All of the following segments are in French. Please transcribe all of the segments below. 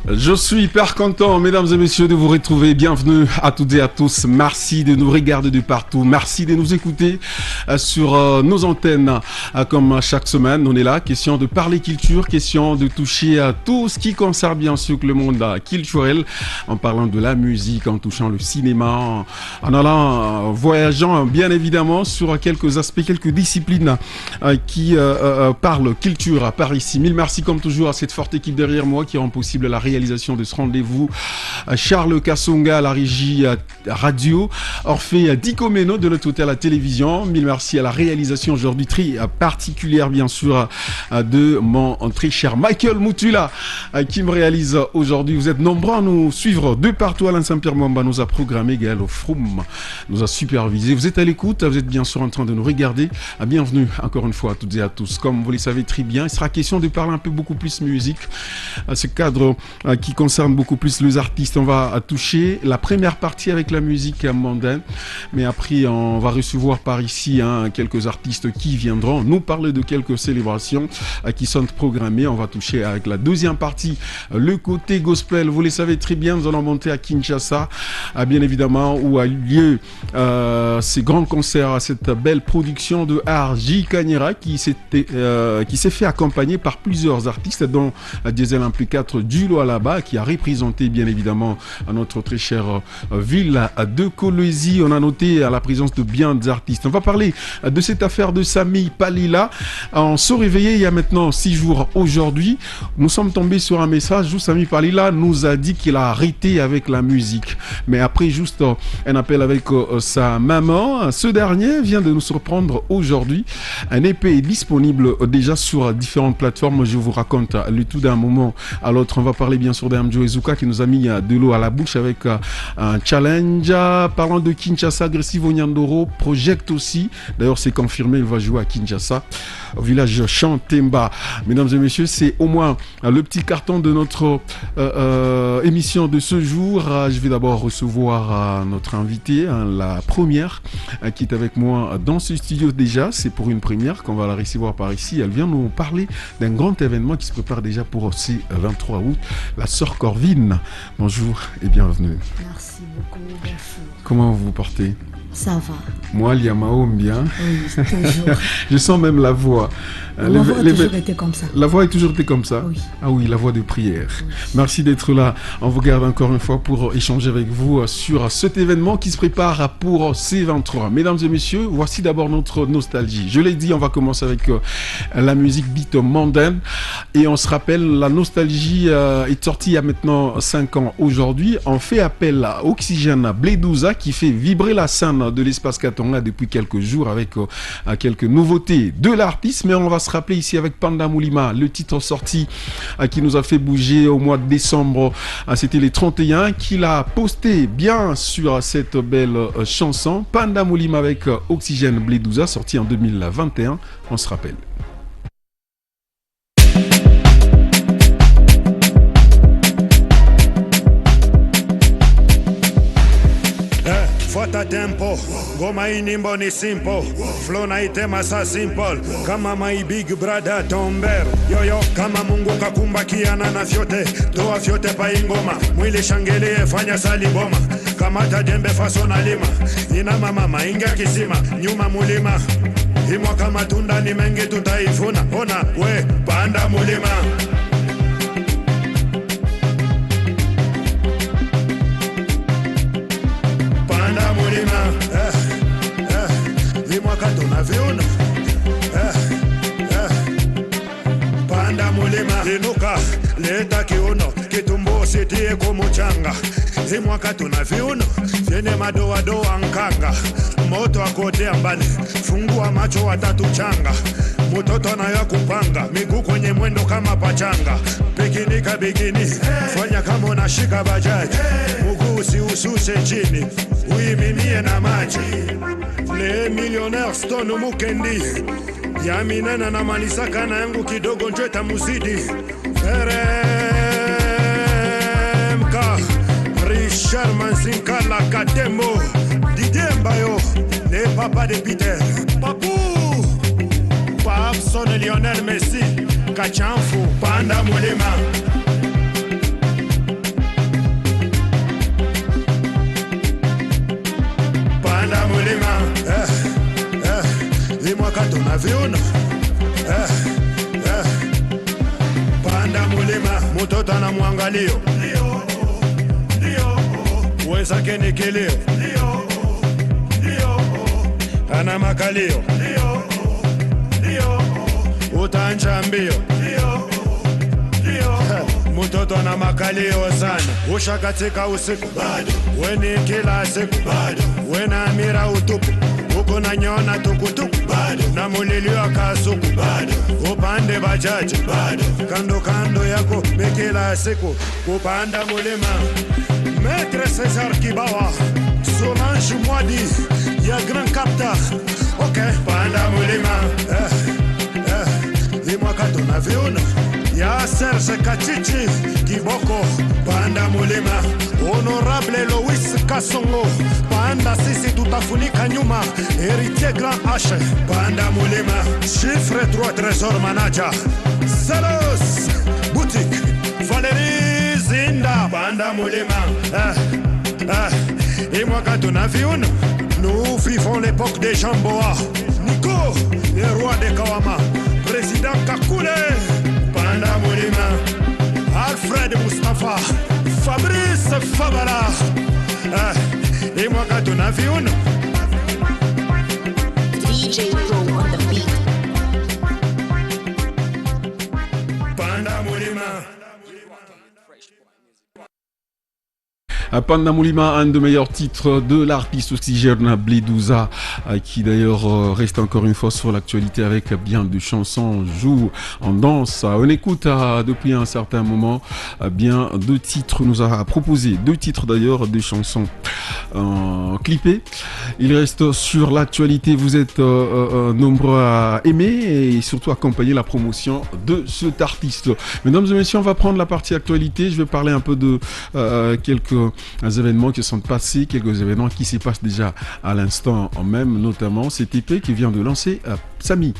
Je suis hyper content, mesdames et messieurs, de vous retrouver. Bienvenue à toutes et à tous. Merci de nous regarder de partout. Merci de nous écouter sur nos antennes. Comme chaque semaine, on est là. Question de parler culture, question de toucher à tout ce qui concerne bien sûr le monde culturel, en parlant de la musique, en touchant le cinéma, en allant, voyageant bien évidemment sur quelques aspects, quelques disciplines qui parlent culture par ici. Mille merci comme toujours à cette forte équipe derrière moi qui rend possible la réalisation de ce rendez-vous. Charles Kassonga à la régie radio, Orphée Dicomeno de notre hôtel à la télévision. Mille merci à la réalisation aujourd'hui très particulière bien sûr de mon très cher Michael Mutula qui me réalise aujourd'hui. Vous êtes nombreux à nous suivre de partout. Alain Saint-Pierre Mwamba nous a programmé, Gaël Froum nous a supervisé. Vous êtes à l'écoute, vous êtes bien sûr en train de nous regarder. Bienvenue encore une fois à toutes et à tous. Comme vous le savez très bien, il sera question de parler un peu beaucoup plus musique. Ce cadre qui concerne beaucoup plus les artistes. On va toucher la première partie avec la musique mondaine, mais après on va recevoir par ici quelques artistes qui viendront nous parler de quelques célébrations qui sont programmées. On va toucher avec la deuxième partie le côté gospel. Vous le savez très bien, nous allons monter à Kinshasa, bien évidemment, où a eu lieu ces grands concerts, cette belle production de R.J. Kanyera qui s'est fait accompagner par plusieurs artistes, dont Diesel Impli 4 du Lualaba, qui a représenté bien évidemment notre très chère ville de Kolwezi. On a noté à la présence de bien des artistes. On va parler de cette affaire de Sami Palila. On se réveillait il y a maintenant 6 jours aujourd'hui. Nous sommes tombés sur un message où Sami Palila nous a dit qu'il a arrêté avec la musique. Mais après juste un appel avec sa maman, ce dernier vient de nous surprendre aujourd'hui. Un EP est disponible déjà sur différentes plateformes. Je vous raconte le tout d'un moment à l'autre. On va parler bien sûr d'Amjo Ezuka qui nous a mis de l'eau à la bouche avec un challenge. Parlant de Kinshasa, Agressivo Nyandoro project aussi. D'ailleurs, c'est confirmé, il va jouer à Kinshasa, au village Chantemba. Mesdames et messieurs, c'est au moins le petit carton de notre émission de ce jour. Je vais d'abord recevoir notre invitée, la première, qui est avec moi dans ce studio déjà. C'est pour une première qu'on va la recevoir par ici. Elle vient nous parler d'un grand événement qui se prépare déjà pour ce 23 août, la sœur Corvine. Bonjour et bienvenue. Merci beaucoup, bonjour. Comment vous vous portez ? Ça va. Moi, Liamao, bien. Oui, toujours. Je sens même la voix. La voix a toujours été comme ça. La voix a toujours été comme ça ? Oui. Ah oui, la voix de prière. Oui. Merci d'être là. On vous garde encore une fois pour échanger avec vous sur cet événement qui se prépare pour C23. Mesdames et messieurs, voici d'abord notre nostalgie. Je l'ai dit, on va commencer avec la musique beat mondaine. Et on se rappelle, la nostalgie est sortie il y a maintenant 5 ans aujourd'hui. On fait appel à Oxygène Bledouza qui fait vibrer la scène de l'espace Katonga depuis quelques jours avec quelques nouveautés de l'artiste. Mais on va se rappeler ici avec Panda Moulima, le titre sorti qui nous a fait bouger au mois de décembre. C'était les 31 qu'il a posté bien sur cette belle chanson. Panda Moulima avec Oxygène Bledouza, sorti en 2021. On se rappelle. Fuata tempo, ngoma hii nyimbo ni simple, flow na itema sa simple, kama my big brother Tomber, yoyo kama Mungu kakumbakiana na vyote, toa vyote pa ingoma, mwili shangilie fanya sali boma, kamata jembe faso na lima, ina mama mainga kisima, nyuma mulima, imwa kama tunda ni mengi tutaifuna, ona we panda mulima. Vimwaka tunaviona panda mulima inuka leta kiuno kitumbo sitie kumuchanga vimwaka tunaviona vyene madoa doa nkanga moto akotea mbali fungua macho watatu changa mtoto nayo kupanga miguu kwenye mwendo kama pachanga pikinika bikini fanya kama unashika bajaji mguu usisuse chini uimimie na maji le millionnaire stone mukendi ya minana na manisaka na yangu kidogo njeta muzidi RMK Richard Manzinkala Katembo Didier Mbayo le papa de Peter Papu Papson Lionel Messi Kachanfu Panda Mulema tuna viuno panda mulima mtoto ana mwangalio wenzake ni kilio ana makalio utanja mbio mtoto ana makalio sana ushakatika usiku bado weni kila siku bado wena mira utupu uko na nyona tukutuku bado na mulilio akasuku bado upande bajaji bado kando yako mikila siku kupanda mulima Maître César Kibawa Solange Mwadi ya Grand Capta ok panda mulima Limwaka tuna viuno ya Serge Kachichi Kiboko panda mulima Honorable Lois Kasongo panda sisi tutafunika nyuma Héritier Grand H panda mulima Chiffre 3 Trésor Manager Salos Boutique Valérie Zinda panda mulima Et moi quand on a vu nous vivons l'époque des Jamboa Nico, le roi de Kawama Président Kakule Panda Moulima Alfred Mustafa Fabrice Fabala Et moi quand on a vu DJ Pro on the beat. Panda Moulima Panda Moulima, un des meilleurs titres de l'artiste oxygène Bledouza, qui d'ailleurs reste encore une fois sur l'actualité avec bien de chansons, joue, en danse. On écoute depuis un certain moment bien deux titres, nous a proposé deux titres d'ailleurs, des chansons clippées. Il reste sur l'actualité, vous êtes nombreux à aimer et surtout accompagner la promotion de cet artiste. Mesdames et messieurs, on va prendre la partie actualité, je vais parler un peu de quelques événements qui sont passés, quelques événements qui se passent déjà à l'instant même, notamment cet EP qui vient de lancer Samy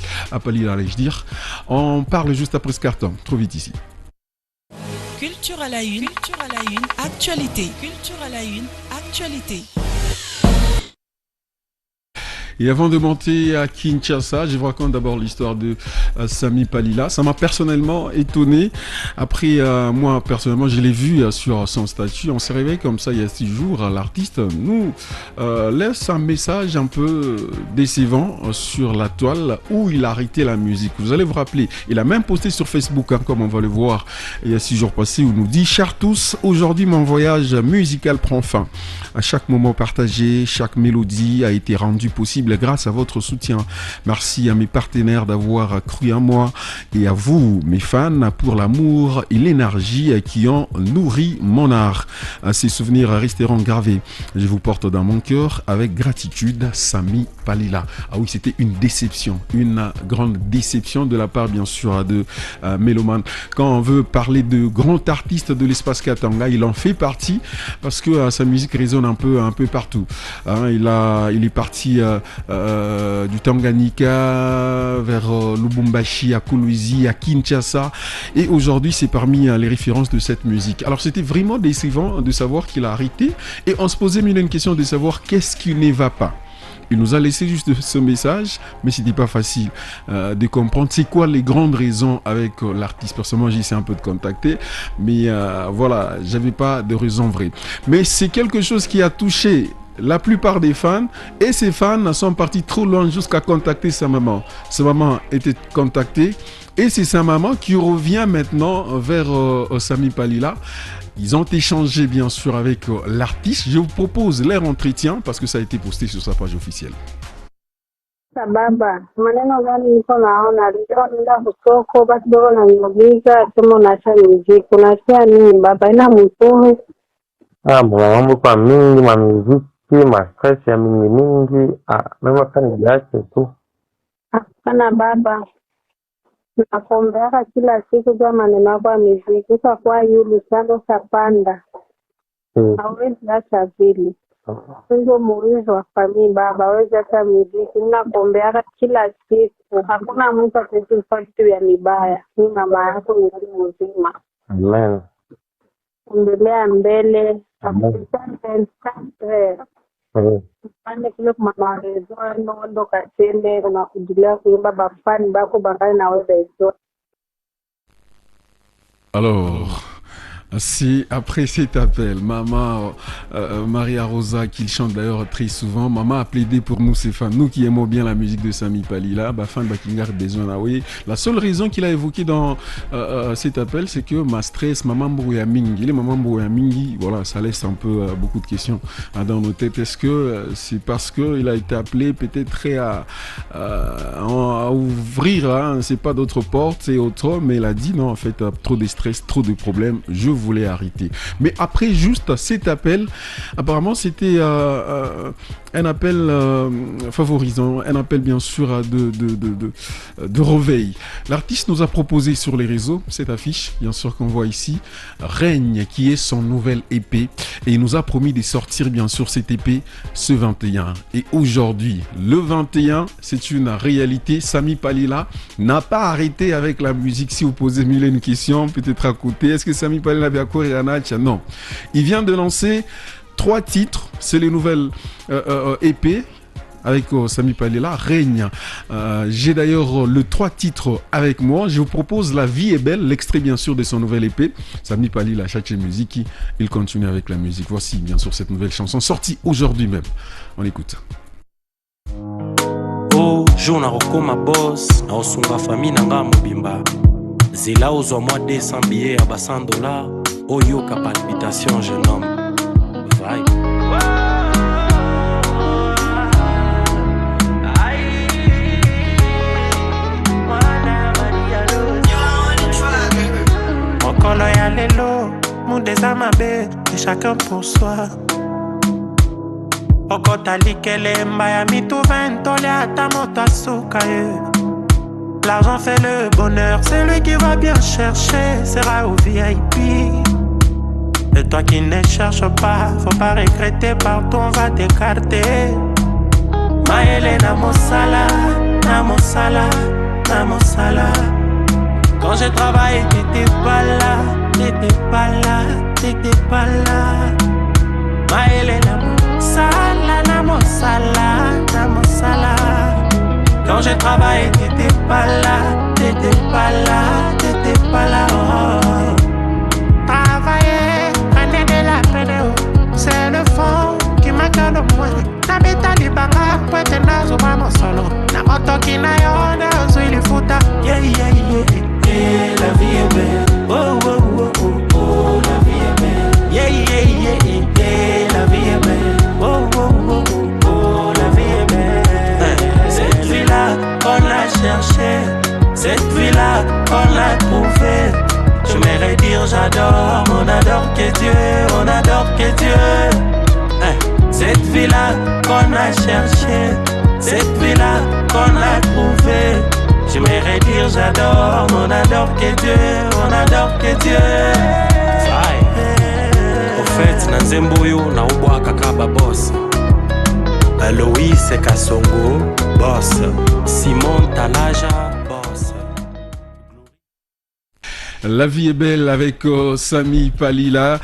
Palila, allez-je dire. On parle juste après ce carton, trop vite ici. Culture à la une, actualité. Culture à la une, actualité. Et avant de monter à Kinshasa, je vous raconte d'abord l'histoire de Samy Palila. Ça m'a personnellement étonné. Après, moi, personnellement, je l'ai vu sur son statut. On s'est réveillé comme ça il y a 6 jours. L'artiste nous laisse un message un peu décevant sur la toile où il a arrêté la musique. Vous allez vous rappeler, il a même posté sur Facebook, comme on va le voir, il y a 6 jours passés, où il nous dit « Chers tous, aujourd'hui mon voyage musical prend fin. À chaque moment partagé, chaque mélodie a été rendue possible grâce à votre soutien. Merci à mes partenaires d'avoir cru en moi et à vous, mes fans, pour l'amour et l'énergie qui ont nourri mon art. Ces souvenirs resteront gravés. Je vous porte dans mon cœur avec gratitude, Samy Palila. » Ah oui, c'était une déception, une grande déception de la part, bien sûr, de Méloman. Quand on veut parler de grands artistes de l'espace Katanga, il en fait partie parce que sa musique résonne un peu partout. Il est parti du Tanganyika vers Lubumbashi, à Kolwezi, à Kinshasa, et aujourd'hui c'est parmi les références de cette musique. Alors c'était vraiment décevant de savoir qu'il a arrêté et on se posait même une question de savoir qu'est-ce qui ne va pas. Il nous a laissé juste ce message, mais c'était pas facile de comprendre c'est quoi les grandes raisons avec l'artiste. Personnellement, j'ai essayé un peu de contacter, mais voilà, j'avais pas de raison vraie. Mais c'est quelque chose qui a touché la plupart des fans, et ces fans sont partis trop loin jusqu'à contacter sa maman. Sa maman était contactée, et c'est sa maman qui revient maintenant vers Samy Palila. Ils ont échangé bien sûr avec l'artiste. Je vous propose leur entretien parce que ça a été posté sur sa page officielle. Baba, maneno gani niko naona ndio kusoko basi bora na nyogiza kama unaacha muziki unasikia nini baba ina mtume mambo kwa mingi mamuziki makasi ya mingi mema kana yake tu hapana baba nakuombeaka kila siku kwa maneno yako ya muziki kwa yule sana sapanda hawezi acha vile ndio muulizo wa familia baba hawezi acha muziki nakuombeaka kila siku hakuna mtu atakayefanya kitu ya mibaya ni mama yako ni mzima amen endelea mbele Pande kule kumamarezo ondoka tene unakujulia kuimba bafani bako bangani na wewe. Alors, c'est après cet appel, Maman Maria Rosa, qui chante d'ailleurs très souvent, Maman a plaidé pour nous, ces fans, nous qui aimons bien la musique de Sami Palila, Bafan Bakingar besoin d'Aoué. La seule raison qu'il a évoquée dans cet appel, c'est que ma stress, Maman Mbouya Mingi, les Maman Mbouya Mingi, voilà, ça laisse un peu beaucoup de questions dans nos têtes. Est-ce que c'est parce qu'il a été appelé peut-être à ouvrir, hein, c'est pas d'autres portes et autres, mais il a dit non, en fait, trop de stress, trop de problèmes, je voulais arrêter. Mais après juste cet appel, apparemment c'était un appel favorisant, un appel bien sûr de réveil. L'artiste nous a proposé sur les réseaux cette affiche, bien sûr qu'on voit ici, Règne, qui est son nouvelle EP, et il nous a promis de sortir bien sûr cette EP ce 21. Et aujourd'hui, le 21, c'est une réalité. Sami Palila n'a pas arrêté avec la musique. Si vous posez mille une question, peut-être à côté, est-ce que Sami Palila avait accord et Anacha? Non. Il vient de lancer 3 titres, c'est les nouvelles EP avec Sami Palila, Règne. J'ai d'ailleurs le 3 titres avec moi. Je vous propose La vie est belle, l'extrait bien sûr de son nouvel EP. Sami Palila, Chache Musique, il continue avec la musique. Voici bien sûr cette nouvelle chanson sortie aujourd'hui même. On écoute. Oh, jour na roko ma boss, na osunga famille nanga mobimba. Zela ozwa moi 200 billets à $100. Oyo ka palpitation jeune homme. Vibe. Mokolo ya lelo, mudeza mabe, et chacun pour soi. Okota likele mbaya mitu 20 tole ata moto asuka ye. L'argent fait le bonheur, celui qui va bien chercher sera au VIP. Et toi qui ne cherches pas, faut pas regretter, partout on va t'écarter. Maëlle na mosala, na mosala, na mosala. Quand je travaille, t'étais pas là, t'étais pas là, t'étais pas là. Maëlle na mosala, na mosala, na mosala. Quand je travaille, t'étais pas là, t'étais pas là, t'étais pas là. Oh. Travailler, prenez de la peine, c'est le fond qui m'accorde moins. Nabeta libanga, poete nazo mamo solo. Na moto kinayo, na ozui lifuta. Yeah, yeah, yeah. Et la vie est belle. Oh, oh, oh, oh, oh, la vie est belle. Yeah, yeah, yeah, yeah. Et la vie est belle. Oh, oh, oh, oh, oh, la vie est belle. Cette vie-là qu'on a cherché, cette vie-là qu'on a trouvée. Je m'aimerais dire j'adore, on adore que Dieu, on adore que Dieu. Cette vie-là qu'on a cherché, cette vie-là qu'on a trouvée. J'aimerais dire j'adore, on adore que Dieu, on adore que Dieu. Au fait, Nanzemboyo na ubwa kakaba boss. Aloïs Kasongo, boss. Simon Talaja, boss. La vie est belle avec Sami Palila,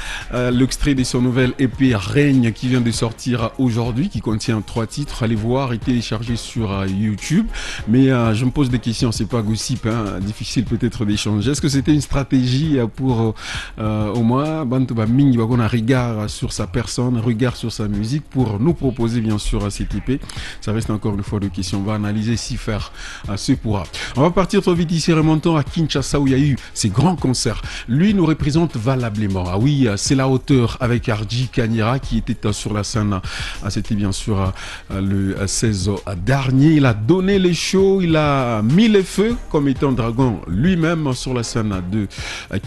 l'extrait de son nouvel EP Règne qui vient de sortir aujourd'hui, qui contient 3 titres. Allez voir et télécharger sur YouTube. Mais je me pose des questions, c'est pas gossip, hein, difficile peut-être d'échanger. Est-ce que c'était une stratégie pour au moins Bantoba Mingi qu'on a regard sur sa personne, regard sur sa musique pour nous proposer bien sûr cet EP? Ça reste encore une fois de questions. On va analyser si faire ce pourra. On va partir trop vite ici, remontons à Kinshasa où il y a eu ces grands concert. Lui nous représente valablement. Ah oui, c'est la hauteur avec Arji Kanyera qui était sur la scène. C'était bien sûr le 16 dernier. Il a donné les shows, il a mis les feux comme étant dragon lui-même sur la scène de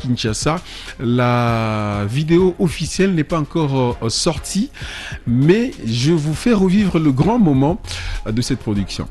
Kinshasa. La vidéo officielle n'est pas encore sortie, mais je vous fais revivre le grand moment de cette production.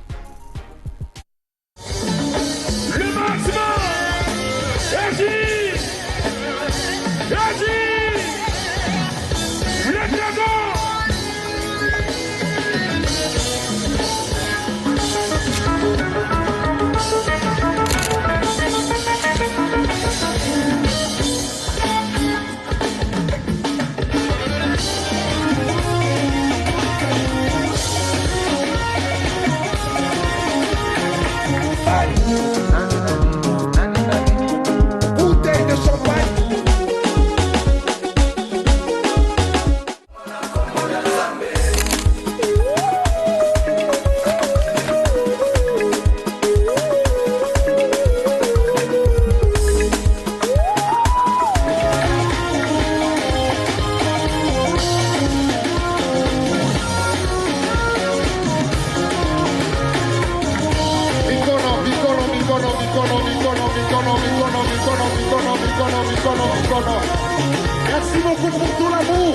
Merci beaucoup pour tout l'amour.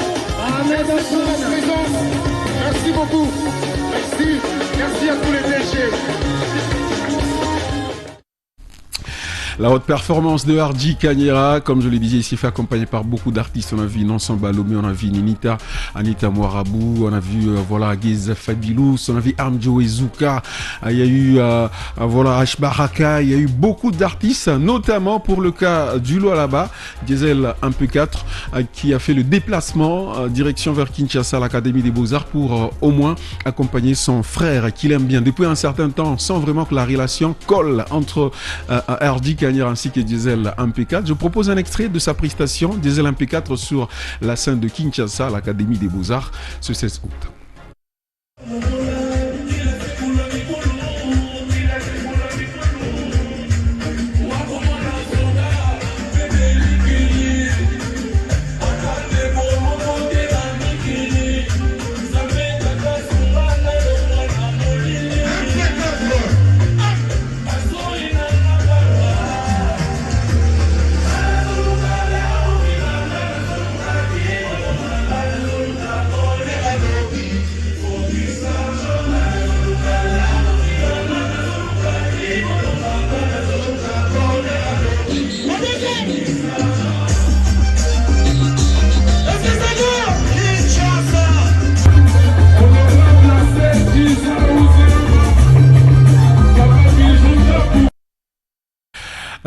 Merci pour la présence. Merci beaucoup. Merci. Merci à tous les déchets. La haute performance de Hardy Kanyera, comme je le disais ici, fait accompagné par beaucoup d'artistes. On a vu Nansan Balomé, on a vu Ninita, Anita Moirabou, on a vu Giz Fabilous, on a vu Amjo Ezuka, il y a eu Ashbaraka, il y a eu beaucoup d'artistes, notamment pour le cas du Lualaba, Diesel 1P4, qui a fait le déplacement direction vers Kinshasa, l'Académie des Beaux-Arts, pour au moins accompagner son frère qu'il aime bien depuis un certain temps, sans vraiment que la relation colle entre Hardy Kanyera ainsi que Diesel 1P4. Je propose un extrait de sa prestation Diesel 1P4 sur la scène de Kinshasa, l'Académie des Beaux-Arts, ce 16 août.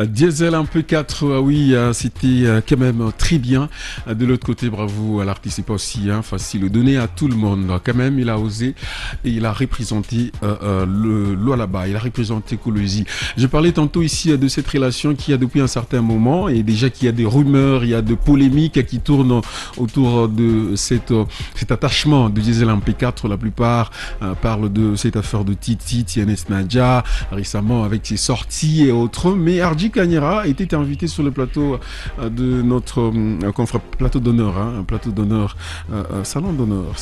Diesel 1P4, oui, c'était quand même très bien. De l'autre côté, bravo à l'artiste, c'est pas aussi facile de donner à tout le monde. Quand même, il a osé et il a représenté le Lualaba, il a représenté Kolosi. Je parlais tantôt ici de cette relation qui a depuis un certain moment et déjà qu'il y a des rumeurs, il y a des polémiques qui tournent autour de cet attachement de Diesel 1P4. La plupart parlent de cette affaire de Titi, Tianes Nadja, récemment avec ses sorties et autres. Mais Hardy Kanyera était invité sur le plateau de notre plateau d'honneur, salon d'honneur,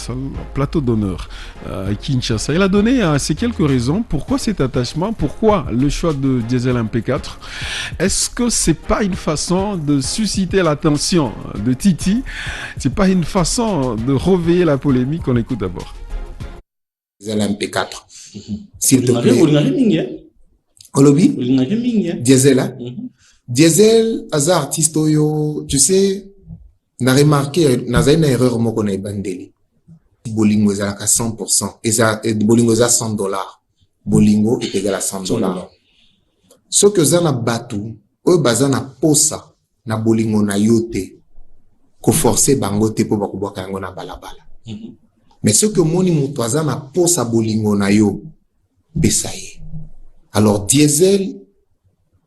plateau d'honneur à Kinshasa. Il a donné ces quelques raisons. Pourquoi cet attachement? Pourquoi le choix de Diesel 1P4? Est-ce que c'est pas une façon de susciter l'attention de Titi? C'est pas une façon de réveiller la polémique? On écoute d'abord. Diesel 1P4. S'il te plaît. Olobi, Diesel, Diesel, hasard artiste yo, tu sais, n'a remarqué, n'a une erreur moi qu'on a bandeli. Bolingo est à 100%, et Bolingo est à $100. Bolingo est égal à $100. Ce que ça n'a batu, eux baza na posa, na Bolingo na yote, ko forcer bango te po bakuboa kango na balabala. Mais ce que moni mutoaza na posa Bolingo na yo, besaye. Alors Diesel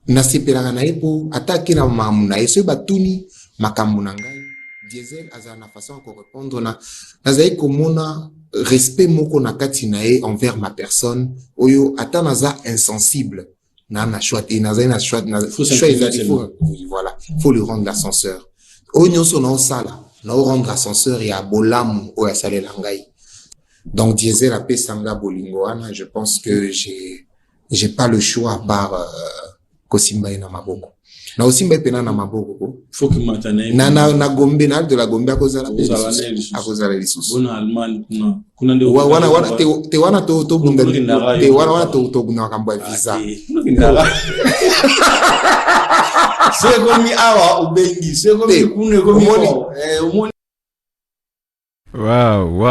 na sepelanga na epo attaquer na mamu na eso batuni makambu na ngai. Diesel aza na façon ko répondre na zayi komona respect moko na kati na e envers ma personne oyo ata naza insensible na choix et na choix na voilà, faut lui rendre l'ascenseur. Oyo so na sala na rendre ascenseur ya bolamu oyo salela ngai. Donc Diesel a pe sanga Bolingo ana, je pense que j'ai pas le choix à part Kosimba na maboko. Na Osimba pena na maboko. Faut que matane. Na Gombe na de la Gombe à cause de la lisusu. Bona Allemagne kuna ndio. Wana te wana to bunda. Te wana to bunda kamba visa. C'est comme awa ubengi, c'est comme kune comme Waouh,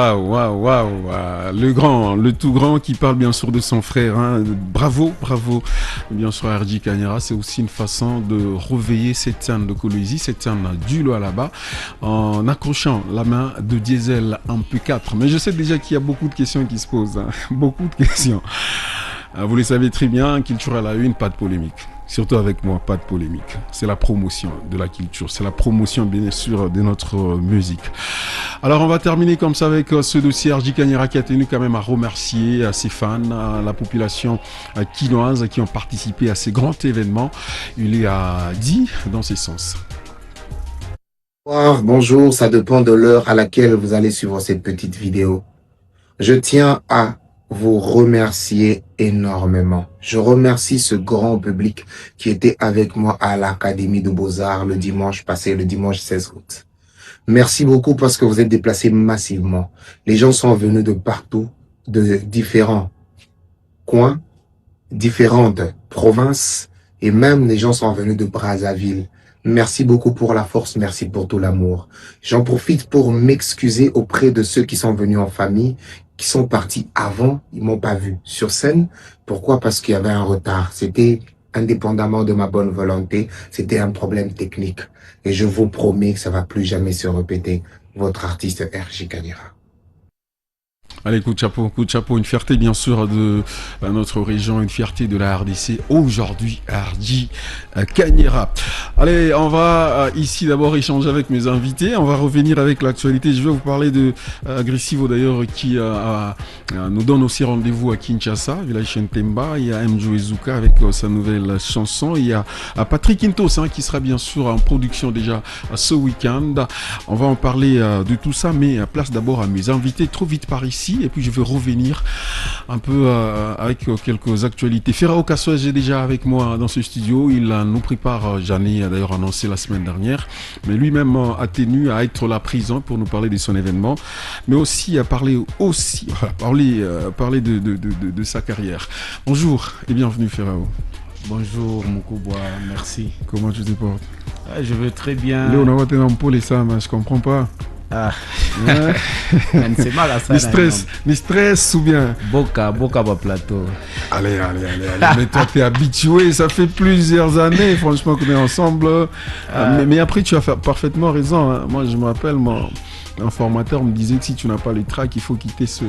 le grand, le tout grand qui parle bien sûr de son frère, bravo, bien sûr à Hardy Kanyera. C'est aussi une façon de réveiller cette scène de Kolosi, cette scène du Lualaba, en accrochant la main de Diesel 1P4. Mais je sais déjà qu'il y a beaucoup de questions qui se posent, beaucoup de questions. Vous le savez très bien, Culture à la une, pas de polémique. Surtout avec moi, pas de polémique. C'est la promotion de la culture. C'est la promotion, bien sûr, de notre musique. Alors, on va terminer comme ça avec ce dossier Hardy Kanyera qui a tenu quand même à remercier ses fans, la population quinoise qui ont participé à ces grands événements. Il y a dit dans ces sens. Bonjour, ça dépend de l'heure à laquelle vous allez suivre cette petite vidéo. Je tiens à vous remercier énormément. Je remercie ce grand public qui était avec moi à l'Académie de Beaux-Arts le dimanche passé, le dimanche 16 août. Merci beaucoup parce que vous êtes déplacés massivement. Les gens sont venus de partout, de différents coins, différentes provinces, et même les gens sont venus de Brazzaville. Merci beaucoup pour la force, merci pour tout l'amour. J'en profite pour m'excuser auprès de ceux qui sont venus en famille, qui sont partis avant, ils m'ont pas vu sur scène. Pourquoi? Parce qu'il y avait un retard. C'était indépendamment de ma bonne volonté, c'était un problème technique. Et je vous promets que ça va plus jamais se répéter. Votre artiste RJ Kanyera. Allez, coup de chapeau, une fierté bien sûr de notre région, une fierté de la RDC aujourd'hui, RJ Kanyera. Allez, on va ici d'abord échanger avec mes invités, on va revenir avec l'actualité. Je vais vous parler de Aggressivo d'ailleurs qui nous donne aussi rendez-vous à Kinshasa, village Shentemba. Il y a Mjo Ezuka avec sa nouvelle chanson, il y a Patrick Quintos qui sera bien sûr en production déjà ce week-end. On va en parler de tout ça, mais place d'abord à mes invités, trop vite par ici. Et puis je vais revenir un peu avec quelques actualités. Ferrao Kassoez est déjà avec moi dans ce studio. Il nous prépare, j'en ai d'ailleurs annoncé la semaine dernière, mais lui-même a tenu à être là présent pour nous parler de son événement, mais aussi à parler de sa carrière. Bonjour et bienvenue Ferrao. Bonjour Moukouboua, merci. Comment tu te portes? Je vais très bien. Léo, on va te n'importe ça, mais je comprends pas. Ah, ouais. C'est mal à ça. Les stress ou bien Boca plateau. Allez. Mais toi, t'es habitué, ça fait plusieurs années, franchement, qu'on est ensemble. Mais après, tu as parfaitement raison. Hein. Moi, je me rappelle, un formateur me disait que si tu n'as pas le track, il faut quitter ce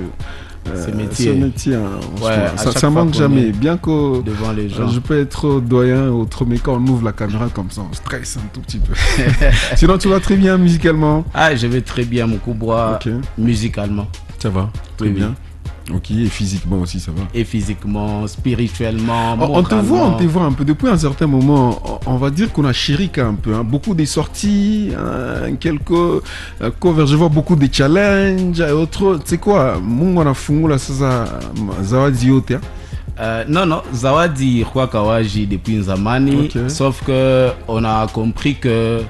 métier. Hein, ouais, ça manque jamais. Bien que devant les gens. Je peux être doyen ou autre, mais quand on ouvre la caméra comme ça, on stresse un tout petit peu. Sinon, tu vas très bien musicalement? Je vais très bien, Moukouboua, musicalement. Ça va, très bien. Ok, et physiquement aussi, ça va. Et physiquement, spirituellement, moralement. On te voit un peu. Depuis un certain moment, on va dire qu'on a chérika un peu. Hein. Beaucoup de sorties, quelques covers. Je vois beaucoup de challenges et autres. Tu sais quoi, Mungwana Fungula, ça, Zawadi Yote. Non, Zawadi Kwakawaji depuis Nzamani. Okay. Sauf que on a compris que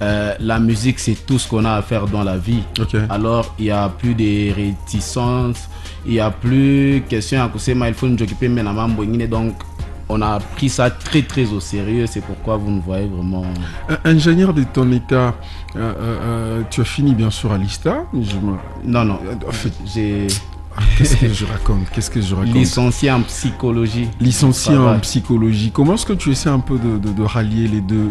la musique, c'est tout ce qu'on a à faire dans la vie. Okay. Alors, il n'y a plus de réticences. Il n'y a plus question à Kusema, il faut nous occuper maintenant. Donc, on a pris ça très très au sérieux. C'est pourquoi vous nous voyez vraiment. Ingénieur de ton état, tu as fini bien sûr à l'ISTA? Non. En fait, j'ai. Qu'est-ce que je raconte? Licencié en psychologie. Comment est-ce que tu essaies un peu de rallier les deux?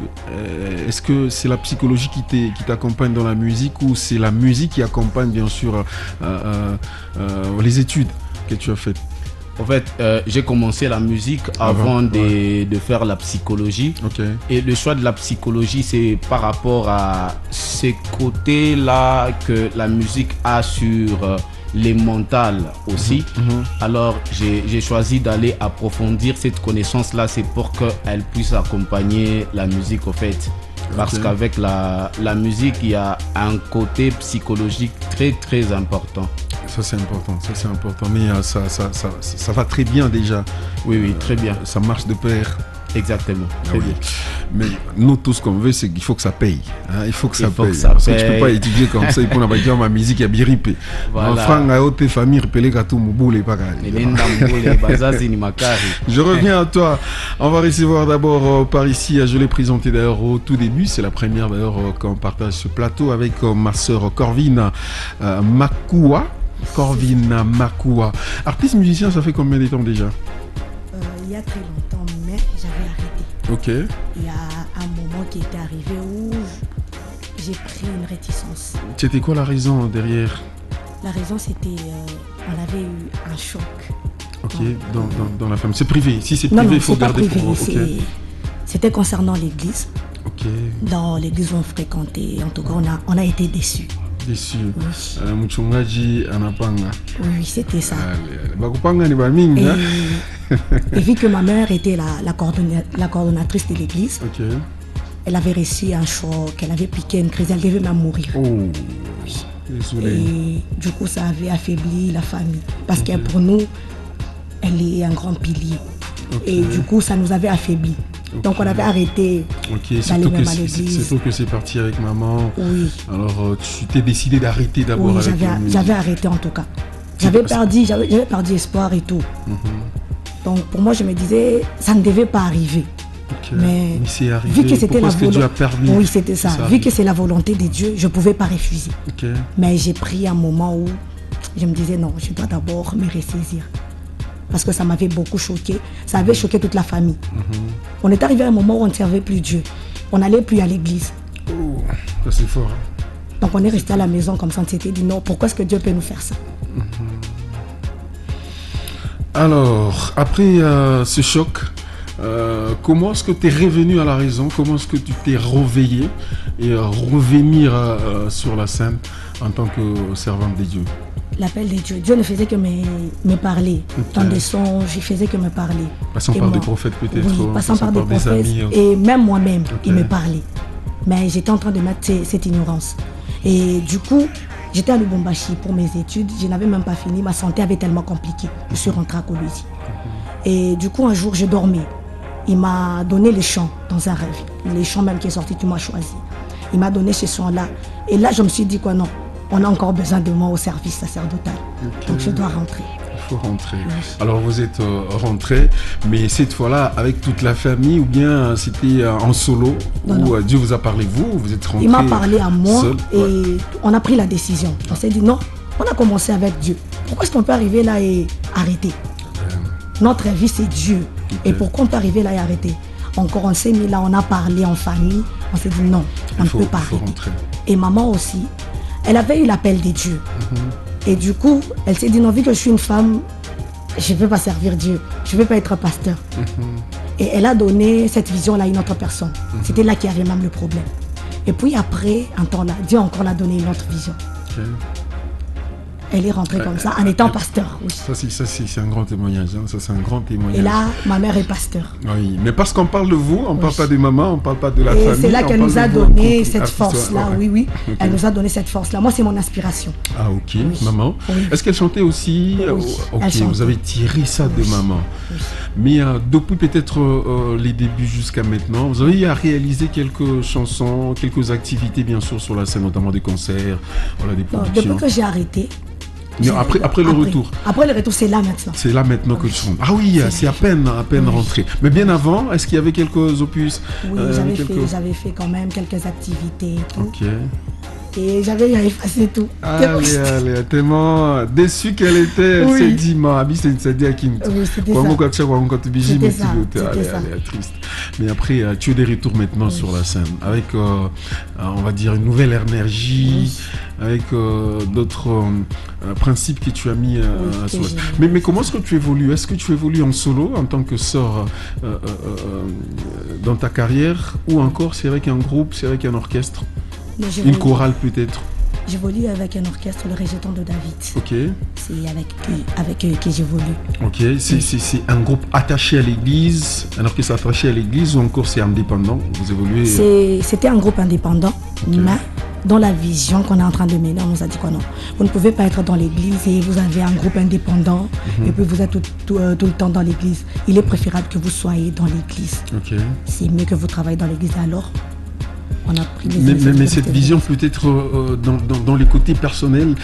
Est-ce que c'est la psychologie qui t'accompagne dans la musique ou c'est la musique qui accompagne bien sûr les études que tu as faites? En fait, j'ai commencé la musique avant de faire la psychologie. Okay. Et le choix de la psychologie, c'est par rapport à ces côtés-là que la musique a sur les mentales aussi. Alors j'ai choisi d'aller approfondir cette connaissance-là, c'est pour qu'elle puisse accompagner la musique au fait. Parce qu'avec la musique, il y a un côté psychologique très très important. Ça c'est important, mais ça va très bien déjà. Oui, très bien. Ça marche de pair. Exactement. Très bien. Mais nous tous ce qu'on veut, c'est qu'il faut que ça paye. Hein? Il faut que ça paye. Parce que tu peux pas étudier comme ça. Il faut dire ma musique est bien ripée. Je reviens à toi. On va recevoir d'abord par ici, je l'ai présenté d'ailleurs au tout début. C'est la première d'ailleurs qu'on partage ce plateau avec ma sœur Corvina Makoua. Artiste musicien, ça fait combien de temps déjà? Il y a très longtemps, mais j'avais arrêté. Ok. Il y a un moment qui est arrivé où j'ai pris une réticence. C'était quoi la raison derrière? La raison, c'était on avait eu un choc. Ok, dans la famille. C'est privé. Si c'est privé, il faut garder privé, pour vous. Okay. C'était concernant l'église. Ok. Dans l'église où on fréquentait, en tout cas, on a été déçus. Mchungaji anapanga. Oui, c'était ça. Bakupanga ni bamingi. Et vu que ma mère était la coordonnatrice de l'église, elle avait reçu un choc, elle avait piqué une crise, elle devait même mourir. Oh, désolé. Et du coup, ça avait affaibli la famille. Parce que pour nous, elle est un grand pilier. Et du coup, ça nous avait affaibli. Donc on avait arrêté d'aller même à l'église. C'est toi que c'est parti avec maman. Oui. Alors tu t'es décidé d'arrêter d'abord avec j'avais arrêté en tout cas. J'avais perdu espoir et tout. Donc pour moi, je me disais, ça ne devait pas arriver. Mais c'est arrivé. Vu que c'était Pourquoi est-ce que Dieu a permis? Oui, c'était ça. Vu que c'est la volonté de Dieu, je ne pouvais pas refuser. Mais j'ai pris un moment où je me disais non, je dois d'abord me ressaisir. Parce que ça m'avait beaucoup choqué. Ça avait choqué toute la famille. On est arrivé à un moment où on ne servait plus Dieu. On n'allait plus à l'église. Oh, ça c'est fort. Hein. Donc on est resté à la maison comme ça. On s'était dit non, pourquoi est-ce que Dieu peut nous faire ça? Alors, après ce choc, comment est-ce que tu es revenu à la raison? Comment est-ce que tu t'es réveillé et revenir sur la scène en tant que servante de Dieu? L'appel de Dieu. Dieu ne faisait que me parler. Dans des songes, il faisait que me parler. Passant par des prophètes peut-être. Oui, passant par des prophètes. Et même moi-même, il me parlait. Mais j'étais en train de mettre cette ignorance. Et du coup, j'étais à Lubumbashi pour mes études. Je n'avais même pas fini. Ma santé avait tellement compliqué. Je suis rentrée à Kolwezi. Et du coup, un jour, je dormais. Il m'a donné les chants dans un rêve. Les chants même qui est sorti, tu m'as choisi. Il m'a donné ces chants-là. Et là, je me suis dit quoi, non. On a encore besoin de moi au service sacerdotal. Donc je dois rentrer. Il faut rentrer. Oui. Alors vous êtes rentré, mais cette fois-là avec toute la famille ou bien c'était en solo où Dieu vous a parlé vous êtes rentré? Il m'a parlé à moi seul, et on a pris la décision. On s'est dit non, on a commencé avec Dieu. Pourquoi est-ce qu'on peut arriver là et arrêter? Notre vie c'est Dieu. Et pourquoi on peut arriver là et arrêter? Encore on s'est mis là, on a parlé en famille. On s'est dit non, on ne peut pas arrêter. Et maman aussi. Elle avait eu l'appel de Dieu. Et du coup, elle s'est dit, non, vu que je suis une femme, je ne peux pas servir Dieu. Je ne peux pas être pasteur. Et elle a donné cette vision-là à une autre personne. C'était là qu'il y avait même le problème. Et puis après, un temps là, Dieu encore l'a donné une autre vision. Elle est rentrée comme ça, en étant pasteur. Oui. Ça, c'est un grand témoignage. Hein. Ça, c'est un grand témoignage. Et là, ma mère est pasteur. Oui, mais parce qu'on parle de vous, on ne parle pas de maman, on ne parle pas de la famille. Et c'est là qu'elle nous a donné cette force-là. Oui. Okay. Elle nous a donné cette force-là. Moi, c'est mon inspiration. Ah, ok. Oui. Maman. Oui. Est-ce qu'elle chantait aussi? Oui. Ok, vous avez tiré ça de maman. Oui. Mais depuis peut-être les débuts jusqu'à maintenant, vous avez réalisé quelques chansons, quelques activités, bien sûr, sur la scène, notamment des concerts, voilà, des productions. Depuis que j'ai arrêté. Non, après le retour. Après le retour, c'est là maintenant. C'est là maintenant que tu rentres. Ah oui, c'est à peine rentré. Mais bien avant, est-ce qu'il y avait quelques opus? Oui, j'avais fait quand même quelques activités et tout. Ok. Et j'avais effacé tout. Allez, tellement déçue qu'elle était. Elle s'est dit, ma ami, c'est dire qu'il c'était ça. Triste. Mais après, tu es de retour maintenant sur la scène avec, on va dire, une nouvelle énergie, avec d'autres principes que tu as mis sur la scène. Mais comment est-ce que tu évolues? Est-ce que tu évolues en solo, en tant que sœur dans ta carrière, ou encore c'est avec un groupe, c'est avec un orchestre? Une chorale peut-être? J'évolue avec un orchestre, le Régéton de David. Ok. C'est avec eux que j'évolue. Ok, c'est un groupe attaché à l'église, un orchestre attaché à l'église, ou encore c'est indépendant? Vous évoluez? C'était un groupe indépendant, mais dans la vision qu'on est en train de mener, on nous a dit quoi, non, vous ne pouvez pas être dans l'église et vous avez un groupe indépendant et puis vous êtes tout le temps dans l'église. Il est préférable que vous soyez dans l'église. Ok. C'est mieux que vous travaillez dans l'église alors. Mais cette vision peut-être dans les côtés personnels,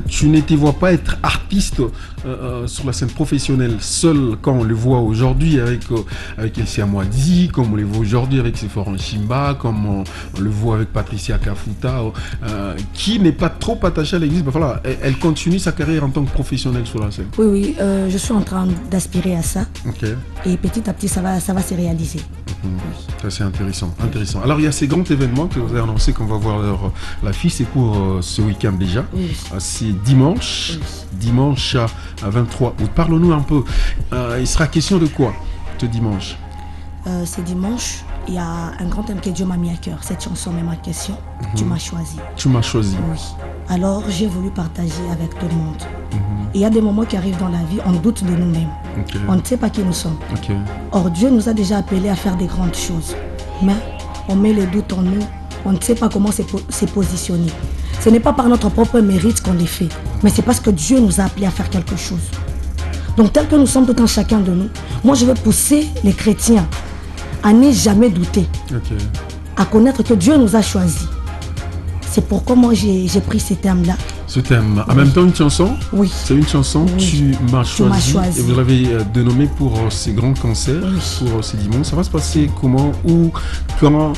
tu ne te vois pas être artiste sur la scène professionnelle seul, quand on le voit aujourd'hui avec Elsia Mwadi, comme on le voit aujourd'hui avec Sephora Chimba, comme on le voit avec Patricia Kafuta, qui n'est pas trop attachée à l'église. Ben voilà, elle continue sa carrière en tant que professionnelle sur la scène. Oui, je suis en train d'aspirer à ça. Okay. Et petit à petit, ça va se réaliser. Ça, c'est intéressant. Alors il y a ces grands événements que vous avez annoncé qu'on va voir l'affiche, c'est pour ce week-end déjà. C'est dimanche, dimanche à 23 août. Parle-nous un peu. Il sera question de quoi ce dimanche? Ce dimanche, il y a un grand thème que Dieu m'a mis à cœur. Cette chanson, même ma question, tu m'as choisi. Tu m'as choisi. Oui. Alors j'ai voulu partager avec tout le monde. Il y a des moments qui arrivent dans la vie, on doute de nous-mêmes. On ne sait pas qui nous sommes. Or Dieu nous a déjà appelés à faire des grandes choses. Mais on met les doutes en nous, on ne sait pas comment se positionner. Ce n'est pas par notre propre mérite qu'on les fait, mais c'est parce que Dieu nous a appelés à faire quelque chose. Donc tel que nous sommes tout un chacun de nous, moi je veux pousser les chrétiens à ne jamais douter, à connaître que Dieu nous a choisis. C'est pourquoi moi j'ai pris ce thème-là. Ce thème, en même temps une chanson? Oui. C'est une chanson, Tu m'as choisi. Et vous l'avez dénommée pour ces grands concerts, pour ces dimanches. Ça va se passer comment, où, quand?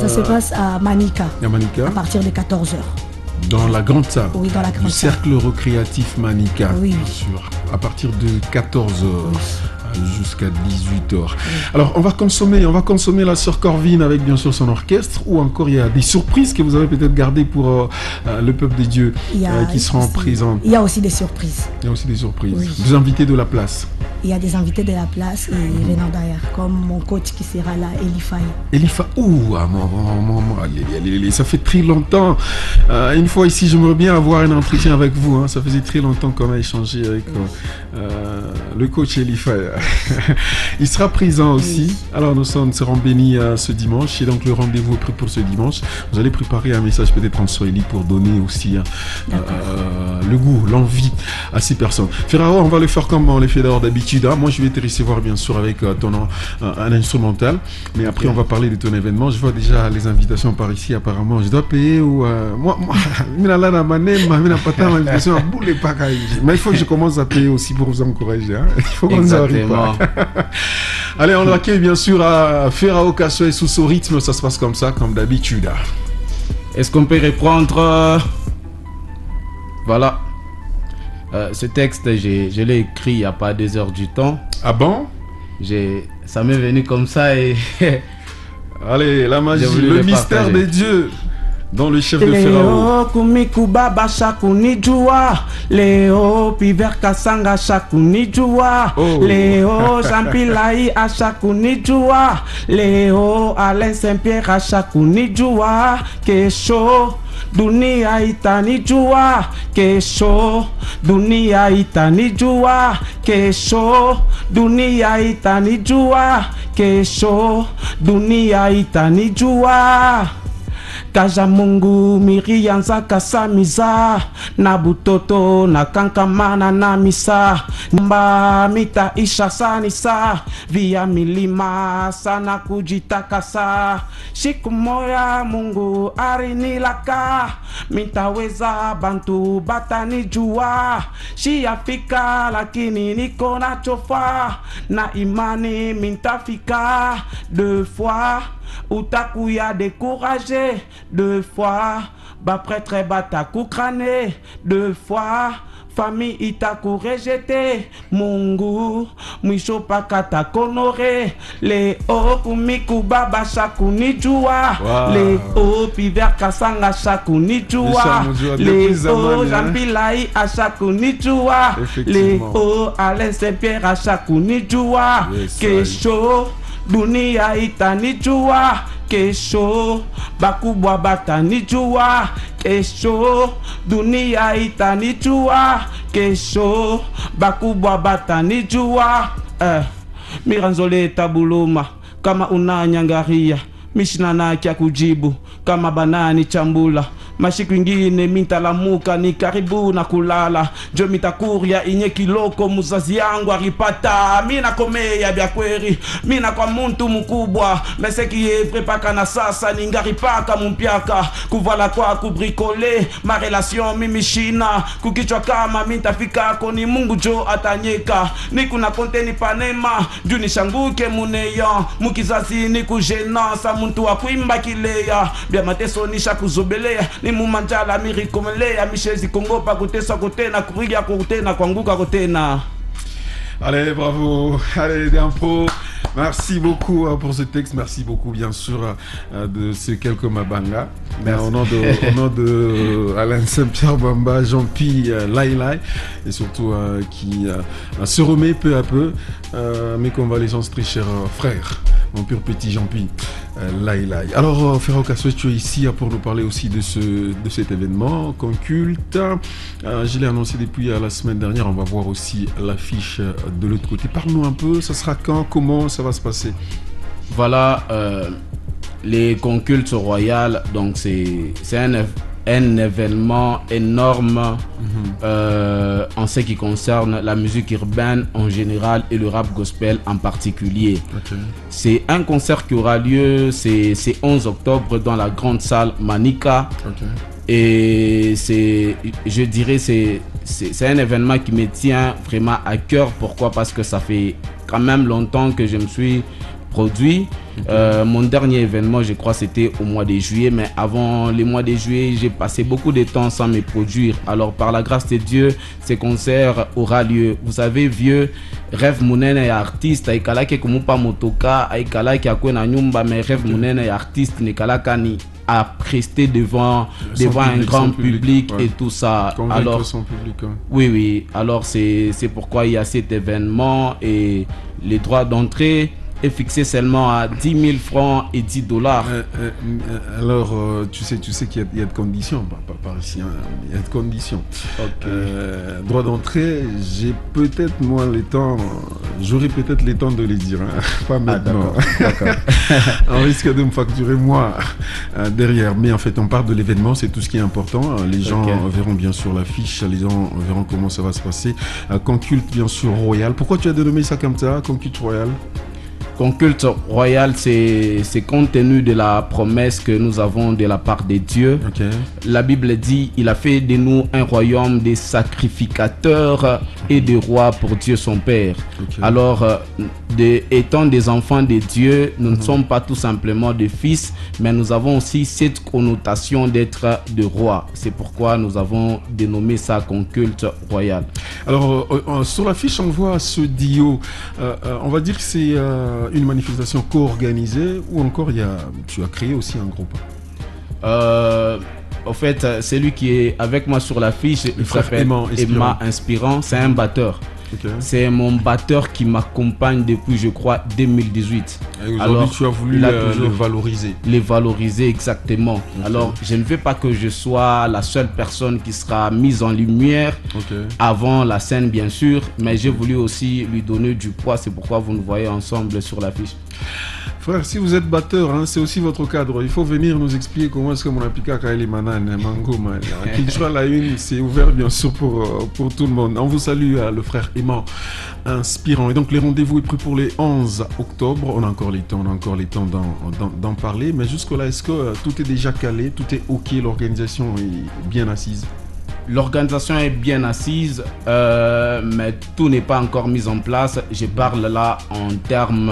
Ça se passe à Manica, à partir de 14h. Dans la grande salle? Oui, dans la grande salle. Du cercle récréatif Manica, bien sûr. À partir de 14h. Jusqu'à 18h. Alors on va consommer la sœur Corvine avec bien sûr son orchestre, ou encore il y a des surprises que vous avez peut-être gardées pour le peuple de Dieu qui seront présents. Il y a aussi des surprises. Oui. Des invités de la place. Il y a des invités de la place et venant d'ailleurs, comme mon coach qui sera là, Elifa, ça fait très longtemps. Une fois ici, j'aimerais bien avoir un entretien avec vous. Hein. Ça faisait très longtemps qu'on a échangé avec le coach Elifa. Il sera présent aussi. Alors nous serons bénis ce dimanche. Et donc le rendez-vous est pris pour ce dimanche. Vous allez préparer un message peut-être en swahili pour donner aussi le goût, l'envie à ces personnes. Ferraro, on va le faire comme on le fait d'habitude. Moi je vais te recevoir bien sûr avec un instrumental. Mais après on va parler de ton événement. Je vois déjà les invitations par ici apparemment. Je dois payer ou... mais il faut que je commence à payer aussi pour vous encourager. Hein. Il faut qu'on nous arrive pas. Allez, on accueille bien sûr à Ferrao Kassoé sous ce rythme. Ça se passe comme ça, comme d'habitude. Est-ce qu'on peut reprendre voilà. Ce texte, je l'ai écrit il n'y a pas 2 heures du temps. Ah bon? Ça m'est venu comme ça et... Allez, la magie, le mystère des dieux dans le chef de Ferrao. Leo kumikubaba shakunijua, Leo piver kasanga shakunijua, Leo Jean-Pilai ashakunijua, Leo Alain Saint-Pierre ashakunijua, kesho dunia itanijua, kesho dunia itanijua, kesho dunia itanijua, kesho dunia itanijua. Kaja Mungu mirianza kasamiza na butoto na kankamana na misa mba mita isha sanisa via milima sana kujitakasa siku moya Mungu arinilaka mitaweza bantu batanijua shiafika lakini niko na chofa na imani mintafika 2 fois utakuya découragé 2 fois ba prêtre bataku crâné 2 fois famille itaku rejeté Mungu mwisho pakata konore Leo kumikuba bashakunijua Leo piver kasanga shakunijua Leo Jean-Pilai ashakunijua Leo Alain Saint-Pierre ashakunijua kesho dunia itanijua, kesho bakubwa batanijua, kesho dunia itanijua, kesho bakubwa batanijua. Miranzole tabuluma kama unanyangaria mishinana kya kujibu kama banani chambula mashiku ingine mintalamuka ni karibu na kulala jo mitakuria inye kiloko muzazi yangu aripata mina komea bya kweri mina kwa muntu mkubwa meseki evre paka na sasa ningaripaka mumpiaka kuvala kwa kubrikole ma relation mimishina kukichwa kama mintafikako ni Mungu jo atanyeka nikuna konteni panema juu nishanguke muneya mukizazi ni kujenasa muntu wa kuimba kileya bya mateso nisha kuzobelea ni mumanjala mirikomelea mishezi kongopa kutesa kotena kuriga kotena kwanguka kotena. Allez, bravo, allez, d'impro. Merci beaucoup pour ce texte, merci beaucoup bien sûr de ce quelques Mabanga. Au nom de Alain Saint-Pierre Bamba, Jean-Pi Lailai, et surtout qui se remet peu à peu mes convalescences très chers frères, mon pur petit Jean-Pi Lailai. Alors Ferrao Kassoé, tu es ici pour nous parler aussi de cet événement Conculte. Je l'ai annoncé depuis la semaine dernière, on va voir aussi l'affiche de l'autre côté. Parle-nous un peu, ça sera quand, comment ça va se passer? Voilà, Les Concultes Royales, donc c'est un événement énorme en ce qui concerne la musique urbaine en général et le rap gospel en particulier. C'est un concert qui aura lieu, c'est 11 octobre dans la grande salle Manica. Et je dirais, c'est un événement qui me tient vraiment à cœur. Pourquoi? Parce que ça fait quand même longtemps que je me suis produit. Mon dernier événement, je crois, c'était au mois de juillet. Mais avant le mois de juillet, j'ai passé beaucoup de temps sans me produire. Alors, par la grâce de Dieu, ce concert aura lieu. Vous savez, vieux, Rêve Mounene est artiste. Aikala ke kumupa motoka, aikala ke akwe na nyumba, mais Rêve Mounene est artiste. Nekala kani à prester devant un grand public et tout ça. Alors, son public, oui. Alors, c'est pourquoi il y a cet événement et les droits d'entrée est fixé seulement à 10 000 francs et 10 $. Alors, tu sais qu'il y a de conditions, par ici, hein, il y a de conditions. Droit d'entrée, j'aurai peut-être le temps de les dire, hein, pas maintenant. D'accord. On risque de me facturer moi derrière, mais en fait, on parle de l'événement, c'est tout ce qui est important. Les gens verront bien sûr l'affiche, les gens verront comment ça va se passer. Conculte, bien sûr, Royal. Pourquoi tu as dénommé ça comme ça, Conculte Royal? Conculte Royal, c'est compte tenu de la promesse que nous avons de la part de Dieu. La Bible dit, il a fait de nous un royaume des sacrificateurs et des rois pour Dieu son Père. Alors, étant des enfants de Dieu, nous ne sommes pas tout simplement des fils, mais nous avons aussi cette connotation d'être des rois. C'est pourquoi nous avons dénommé ça Conculte Royal. Alors, sur l'affiche, on voit ce duo. On va dire que c'est une manifestation co-organisée ou encore tu as créé aussi un groupe? En fait, celui qui est avec moi sur l'affiche, il s'appelle Emma Inspirant, c'est un batteur. C'est mon batteur qui m'accompagne depuis, je crois, 2018. Et aujourd'hui, tu as voulu le valoriser. Les valoriser, exactement. Alors, je ne veux pas que je sois la seule personne qui sera mise en lumière avant la scène, bien sûr, mais j'ai voulu aussi lui donner du poids. C'est pourquoi vous nous voyez ensemble sur l'affiche. Frère, si vous êtes batteur, hein, c'est aussi votre cadre. Il faut venir nous expliquer comment est-ce que mon applica Kaeli Manan, Mango, Culture à la une, c'est ouvert bien sûr pour tout le monde. On vous salue, le frère Emma Inspirant. Et donc les rendez-vous est pris pour les 11 octobre. On a encore les temps d'en parler. Mais jusque-là, est-ce que tout est déjà calé, tout est OK, l'organisation est bien assise? L'organisation est bien assise, mais tout n'est pas encore mis en place. Je parle là en termes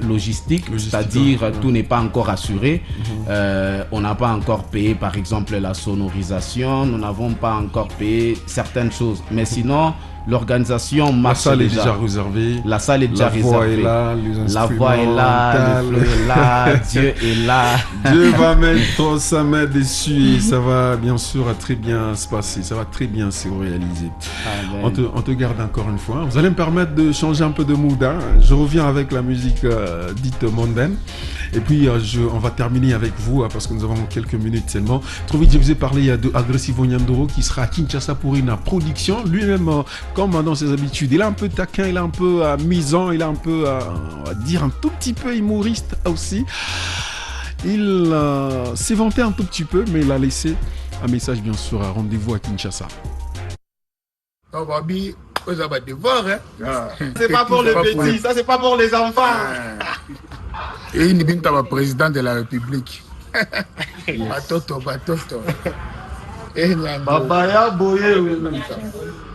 logistiques, c'est-à-dire tout n'est pas encore assuré. On n'a pas encore payé par exemple la sonorisation, nous n'avons pas encore payé certaines choses. Mais sinon, l'organisation marche. La salle est déjà réservée. La salle est déjà réservée. La voix est là, le feu est là, Dieu est là. Dieu va mettre sa main dessus et ça va bien sûr très bien se passer. Ça va très bien se réaliser. On te garde encore une fois. Vous allez me permettre de changer un peu de mood. Hein. Je reviens avec la musique dite mondaine. Et puis on va terminer avec vous parce que nous avons quelques minutes seulement. Trop vite, je vous ai parlé de Agressivo Nyandoro qui sera à Kinshasa pour une production. Lui-même, comme dans ses habitudes, il est un peu taquin, il est un peu misant, il est un peu, on va dire, un tout petit peu humoriste aussi. Il s'est vanté un tout petit peu, mais il a laissé un message, bien sûr, à rendez-vous à Kinshasa. Oh, Babi, vous avez des devoirs, hein? C'est pas pour les petits, ça c'est pas pour les enfants. Et il n'est pas président de la République. Batoto. Babaya Boye.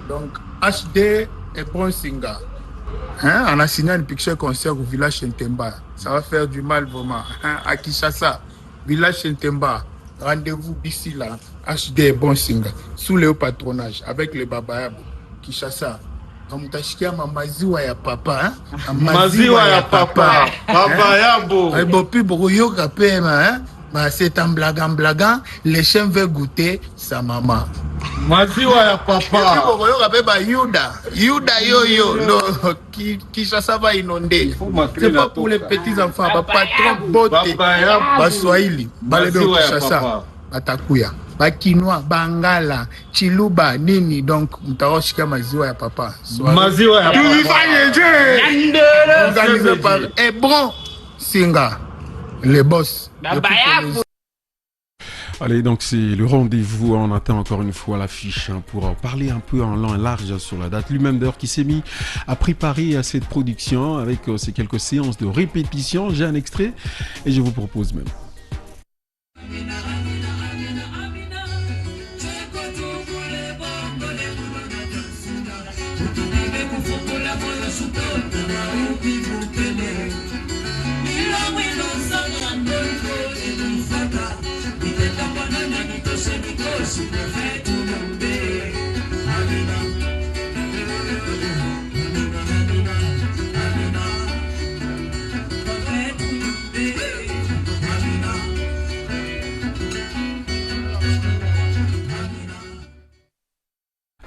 Donc, HD et Bon Singa. Hein? On a signé une picture concert au village Chentemba. Ça va faire du mal vraiment. Hein? À Kinshasa, village Chentemba. Rendez-vous d'ici là. HD et Bon Singa. Sous le haut patronage avec les Babaya Kinshasa. Amutashikia maziwa ya papa, hein? Maziwa ya papa. Papa yabo. Et bopi broyoka pema, hein? Mais c'est en blaguant, les chiens veulent goûter sa maman. Maziwa ya papa. Broyoka pema Yuda yo. No, Kinshasa va inonder. C'est pas pour les petits enfants, ba patron boté. Ba Swahili, ba lebe Kinshasa. Batakuya. Bakinois, Bangala, Chiluba, Nini, donc mutaroshika maziwa ya papa. Maziwa ya papa. Organisé par Ebron Singa, le boss Allez, donc c'est le rendez-vous. On attend encore une fois l'affiche pour parler un peu en long et large sur la date. Lui-même d'ailleurs qui s'est mis à préparer à cette production avec ces quelques séances de répétition. J'ai un extrait et je vous propose même.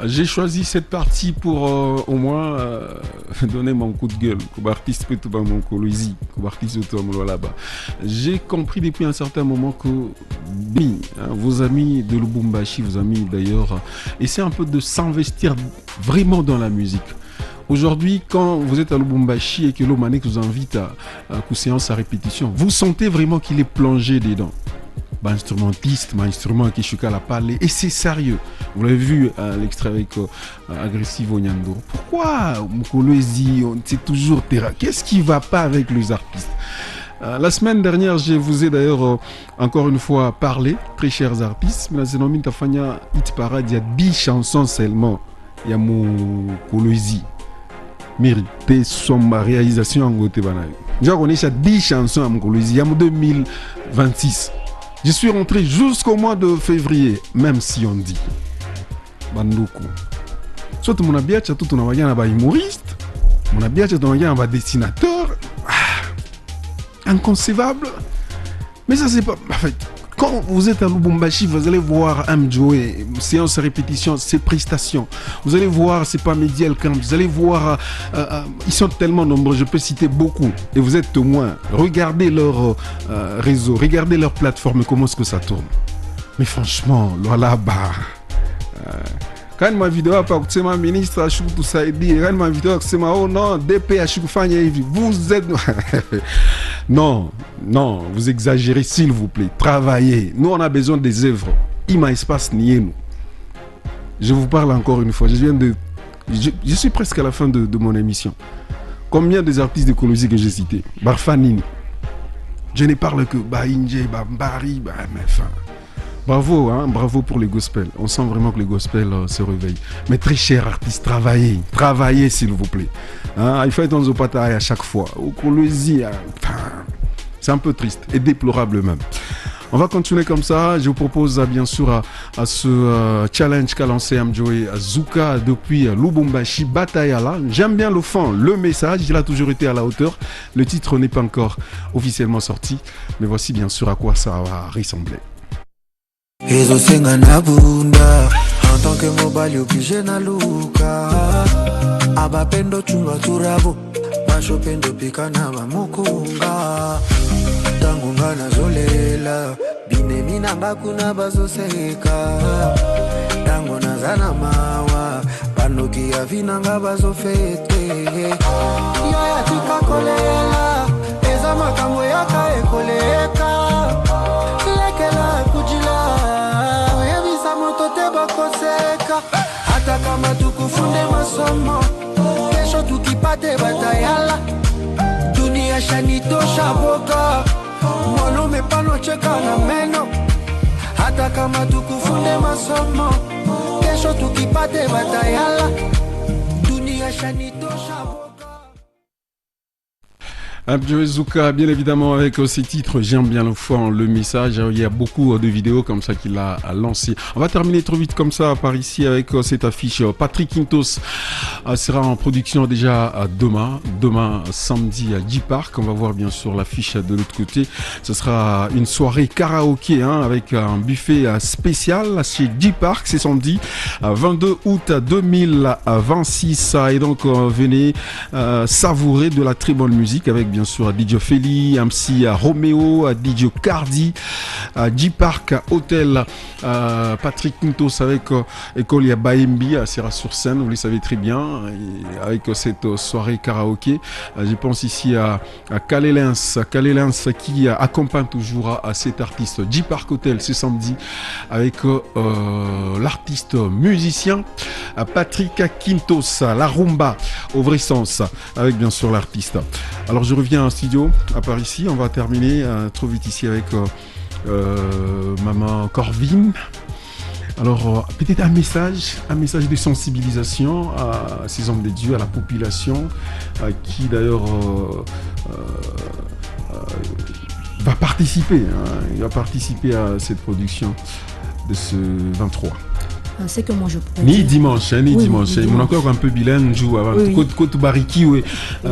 J'ai choisi cette partie pour au moins donner mon coup de gueule. J'ai compris depuis un certain moment que vos amis de Lubumbashi, vos amis d'ailleurs, essaient un peu de s'investir vraiment dans la musique. Aujourd'hui, quand vous êtes à Lubumbashi et que l'Omanek vous invite à une séance à répétition, vous sentez vraiment qu'il est plongé dedans. Instrumentiste, instrument qui chuka la parler et c'est sérieux. Vous l'avez vu l'extrait avec Agressivo Nyando. Pourquoi Mukoloezi, c'est toujours terrain. Qu'est-ce qui va pas avec les artistes? La semaine dernière, je vous ai d'ailleurs encore une fois parlé, très chers artistes, mais la Zénomine Tafania Hit Parade, il y a 10 chansons seulement. Il y a Mukoloezi. Mérité son réalisation en Gote Banaï. J'ai connaissé 10 chansons à Mukoloezi. Il y a 2026. Je suis rentré jusqu'au mois de février, même si on dit Bandoko. Soit mon abiacha tout on a un humoriste, mon abiacha tout on a un dessinateur. Inconcevable. Mais ça c'est pas. En fait, quand vous êtes à Lubumbashi, vous allez voir Amjoé, séance à répétition, ses prestations. Vous allez voir, c'est pas Mediel Camp. Vous allez voir, ils sont tellement nombreux, je peux citer beaucoup. Et vous êtes témoins. Regardez leur réseau, regardez leur plateforme, comment est-ce que ça tourne. Mais franchement, là-bas. Quand ma vidéo a pas c'est ma ministre à tout ça et dit quand ma vidéo c'est ma oh non DP à vous êtes non vous exagérez s'il vous plaît, travaillez, nous on a besoin des œuvres, il m'a espace nié nous. Je vous parle encore une fois, je suis presque à la fin de mon émission. Combien des artistes de Colosie que j'ai cités? Barfanini, je ne parle que Bainje, Bambari, mais enfin. Bravo, hein, bravo pour les gospels. On sent vraiment que les gospels se réveillent. Mais très chers artistes, travaillez s'il vous plaît. Hein, il faut être dans le pataille à chaque fois. Au Colosie, c'est un peu triste et déplorable même. On va continuer comme ça. Je vous propose bien sûr à ce challenge qu'a lancé Amjoé Zuka depuis Lubumbashi, Batayala. J'aime bien le fond, le message, il a toujours été à la hauteur. Le titre n'est pas encore officiellement sorti, mais voici bien sûr à quoi ça va ressembler. Ezosenga na bunda en tant que mobile obligé na luka abapendo chunga turabo mashopendo pika na bamukunga tangu ngana zolela binemi nanga kuna bazoseka tangu nazana mawa panoki ya vinanga bazofete ya tika kolela eza makambo yaka ekoleka lekela kujila hata kama tukufunde masomo kesho tukipate batayala dunia shanitosha boga mwanaume panocheka na meno hata kama tukufunde masomo kesho tukipate batayala dunia shanitosha boga. Amjoé Zuka, bien évidemment, avec ces titres, j'aime bien le fond, le message. Il y a beaucoup de vidéos comme ça qu'il a lancé. On va terminer trop vite comme ça par ici avec cette affiche. Patrick Quintos sera en production déjà demain samedi à J-Park. On va voir bien sûr l'affiche de l'autre côté. Ce sera une soirée karaoké avec un buffet spécial chez J-Park. C'est samedi 22 août 2026. Et donc venez savourer de la très bonne musique avec bien bien sûr à DJ Feli, MC à Romeo, à DJ Cardi, à J-Park, à Hotel, Patrick Quintos avec École ya Baembi à Serra-sur-Seine, vous le savez très bien, et avec cette soirée karaoké. Je pense ici à Kalelens qui accompagne toujours à cet artiste. J-Park Hotel, c'est samedi avec l'artiste musicien Patrick Quintos, la rumba au vrai sens, avec bien sûr l'artiste. Alors je reviens en studio à Paris ici, on va terminer trop vite ici avec Maman Corvin. Alors peut-être un message de sensibilisation à ces hommes de Dieu, à la population qui d'ailleurs va participer, il va participer à cette production de ce 23. C'est que moi je pourrais ni dire. dimanche. Mon encore un peu bilingue joue avant. Oui. Côte Bariki, oui.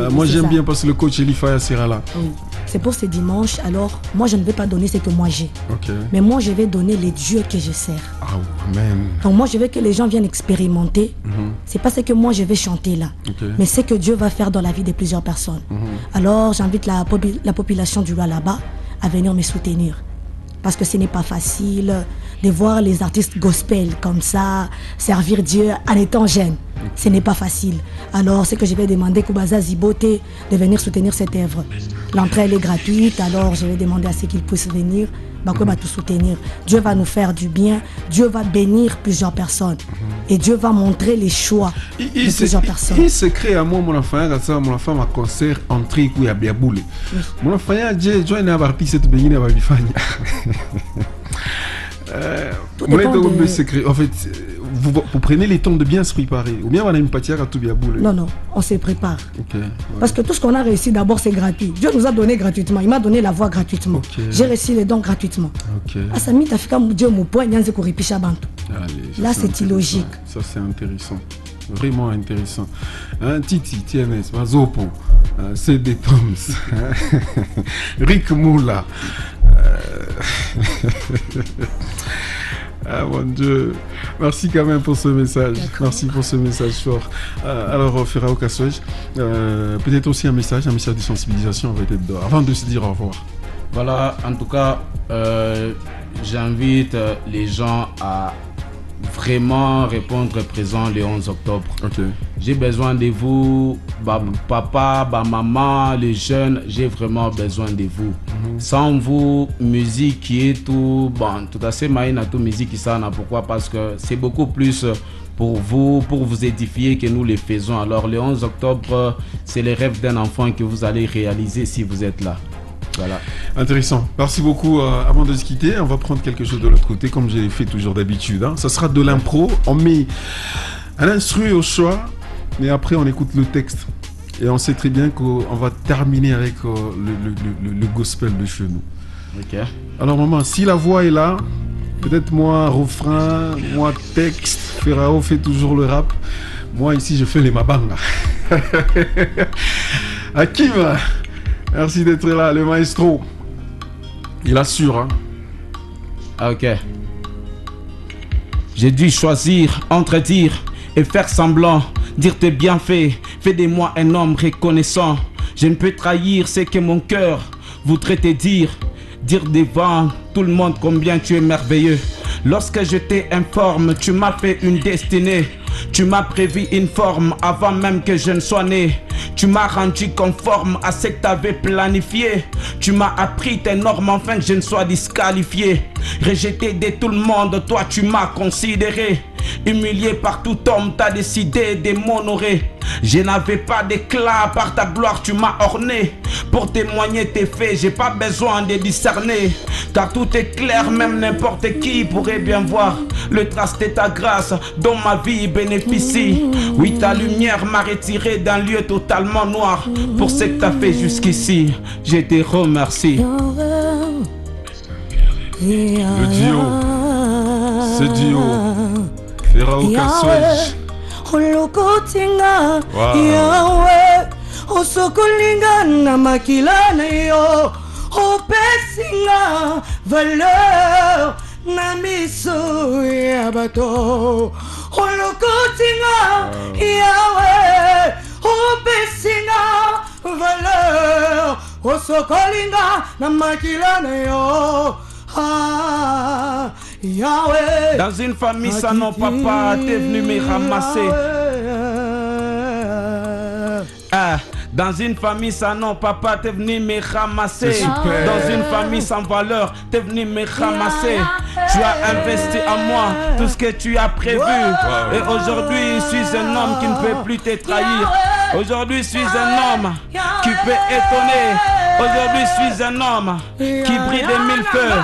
Moi j'aime ça. bien parce que le coach Elifaya sera là. Oui. C'est pour ce dimanche. Alors, moi je ne vais pas donner ce que moi j'ai. Ok. Mais moi je vais donner les dieux que je sers. Ah, amen. Donc moi je veux que les gens viennent expérimenter. Mhm. C'est pas ce que moi je vais chanter là. Ok. Mais c'est que Dieu va faire dans la vie de plusieurs personnes. Alors j'invite la population du là-bas à venir me soutenir. Parce que ce n'est pas facile de voir les artistes gospel comme ça servir Dieu en étant jeune. Ce n'est pas facile. Alors, ce que je vais demander à Koubaza Zibote de venir soutenir cette œuvre. L'entrée elle est gratuite, alors je vais demander à ceux qu'ils puissent venir. Bakwe va tout soutenir. Dieu va nous faire du bien. Dieu va bénir plusieurs personnes. Et Dieu va montrer les choix de plusieurs personnes. Il se crée à moi, mon enfant, mon enfant m'a concert entrée où il y a bien boulé. Mon enfant, j'ai joint un artiste cette béni à Babifania. Mon secret. En fait, vous prenez les temps de bien se préparer. Ou bien on a une pâtière à tout bien boulé. Non, on se prépare. Okay. Parce que tout ce qu'on a réussi d'abord c'est gratuit. Dieu nous a donné gratuitement. Il m'a donné la voix gratuitement. J'ai reçu les dons gratuitement. Asami tafika Dieu mon point nyanze kuripisha bantu. Là c'est illogique. Ça c'est intéressant. Vraiment intéressant. Titi, TNS, Mazopo, CD Toms, Rick Moula. Ah mon Dieu, merci quand même pour ce message. Merci pour ce message fort. Alors Ferrao Kaswej, peut-être aussi un message de sensibilisation avant de se dire au revoir. Voilà, en tout cas, j'invite les gens à vraiment répondre présent le 11 octobre. J'ai besoin de vous, papa, maman, les jeunes, j'ai vraiment besoin de vous. Sans vous, musique qui est tout, tout à fait maïna tout musique qui ça, pourquoi? Parce que c'est beaucoup plus pour vous édifier que nous les faisons. Alors le 11 octobre, c'est le rêve d'un enfant que vous allez réaliser si vous êtes là. Voilà. Intéressant. Merci beaucoup. Avant de se quitter, on va prendre quelque chose de l'autre côté, comme j'ai fait toujours d'habitude. Ça sera de l'impro. On met un instru au choix, mais après on écoute le texte. Et on sait très bien qu'on va terminer avec le gospel de chez nous. Alors maman, si la voix est là, peut-être moi refrain, moi texte, Ferrao fait toujours le rap. Moi ici je fais les mabanga. Hakim, merci d'être là, le maestro. Il assure, hein. Ok. J'ai dû choisir entre dire et faire semblant, dire tes bienfaits, fais de moi un homme reconnaissant. Je ne peux trahir ce que mon cœur voudrait te dire devant tout le monde combien tu es merveilleux. Lorsque je t'ai informe, tu m'as fait une destinée. Tu m'as prévu une forme avant même que je ne sois né. Tu m'as rendu conforme à ce que t'avais planifié. Tu m'as appris tes normes afin que je ne sois disqualifié. Rejeté de tout le monde, toi tu m'as considéré. Humilié par tout homme, t'as décidé de m'honorer. Je n'avais pas d'éclat, par ta gloire tu m'as orné. Pour témoigner tes faits, j'ai pas besoin de discerner. Car tout est clair, même n'importe qui pourrait bien voir le trace de ta grâce dont ma vie bénéficie. Oui, ta lumière m'a retiré d'un lieu totalement noir. Pour ce que t'as fait jusqu'ici, je te remercie. Le duo, ce duo, Ferrao Kaswej. Olokotinga Yahweh osokolinga na makila na yo opesinga valeur na miso ya bato olokotinga Yahweh opesinga valeur osokolinga na makila na yo. Ah, Yahweh. Dans une famille sans nom, papa, t'es venu me ramasser. Ah, dans une famille sans nom, papa, t'es venu me ramasser. Dans une famille sans valeur, t'es venu me ramasser. Tu as investi en moi tout ce que tu as prévu. Et aujourd'hui, je suis un homme qui ne peut plus te trahir. Aujourd'hui, je suis un homme qui peut étonner. Aujourd'hui, je suis un homme qui brille de mille feux.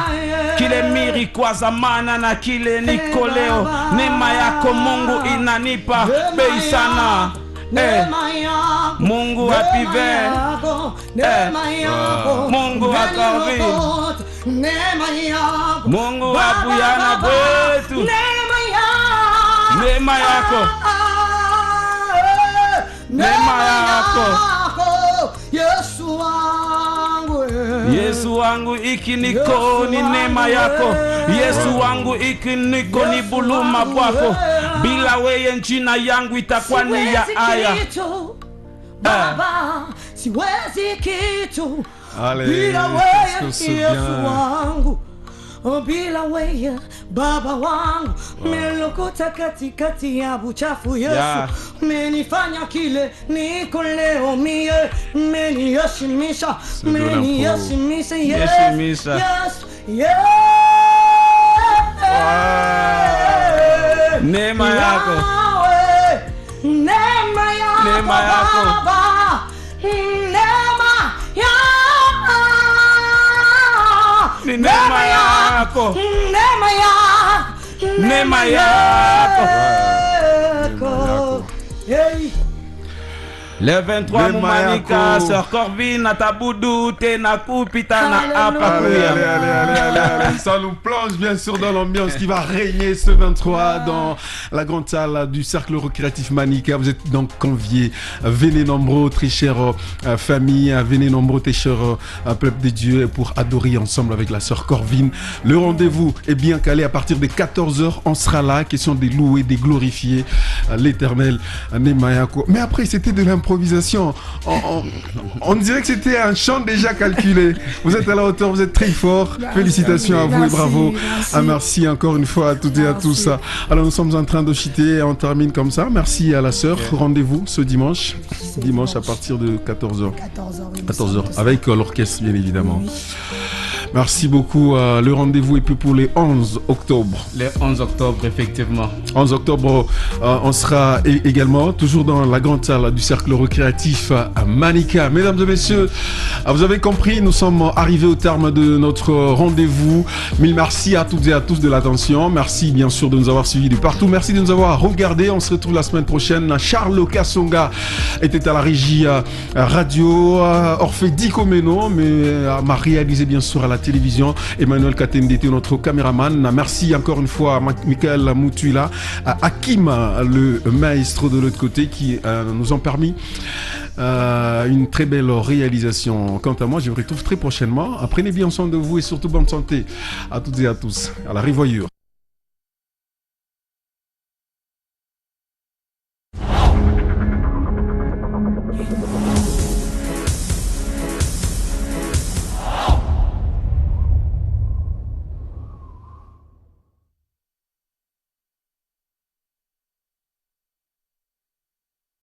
Kile miri kwa zamana na kile nikoleo. Neema yako Mungu inanipa bei sana. Mungu apive. Mungu akarvi. Mungu apuyana bwetu. Neema yako. Neema yako. Yesu wangu, Yesu wangu iki niko ni neema yako. Yesu wangu iki niko ni buluma bwako. Bila weye njina yangu itakuwa ni ya aya. Baba, siwezi kitu. Bila weye Yesu wangu. Bila weye baba wangu, melokuta katikati ya buchafu Yesu. Menifanya kile niko leo mie, meniheshimisha, meniheshimisha Yesu. Neema yako. Neema yako. Neema yako. Ni neema yako. Neema yako. Hey. Le 23 Moumanika, Sœur Corvine, Ataboudou, Tena Kupita, na Apakuya. Allez. Ça nous plonge bien sûr dans l'ambiance qui va régner ce 23 dans la grande salle du Cercle Récréatif Manika. Vous êtes donc conviés. Venez nombreux, très chère famille. Venez nombreux, très cher peuple de Dieu, pour adorer ensemble avec la Sœur Corvine. Le rendez-vous est bien calé à partir de 14h. On sera là. Question de louer, de glorifier l'Éternel. Nemayako. Mais après, c'était de l'improvisation. On dirait que c'était un chant déjà calculé. Vous êtes à la hauteur, vous êtes très fort. Félicitations à vous et bravo. Merci encore une fois à toutes et à tous. Alors nous sommes en train de chiter, on termine comme ça. Merci à la sœur. Rendez-vous ce dimanche. Dimanche à partir de 14h. 14h avec l'orchestre bien évidemment. Merci beaucoup. Le rendez-vous est plus pour les 11 octobre. Les 11 octobre, effectivement. 11 octobre, on sera également toujours dans la grande salle du Cercle Récréatif à Manika. Mesdames et messieurs, vous avez compris, nous sommes arrivés au terme de notre rendez-vous. Mille merci à toutes et à tous de l'attention. Merci bien sûr de nous avoir suivis de partout. Merci de nous avoir regardés. On se retrouve la semaine prochaine. Charles Kassonga était à la régie radio. Orphée Dikomeno, mais m'a réalisé bien sûr à la télévision. Emmanuel Katende était notre caméraman. Merci encore une fois à Michael Moutuila, à Hakim, le maestro de l'autre côté, qui nous ont permis une très belle réalisation. Quant à moi, je vous retrouve très prochainement. Prenez bien soin de vous et surtout bonne santé à toutes et à tous. À la revoyure.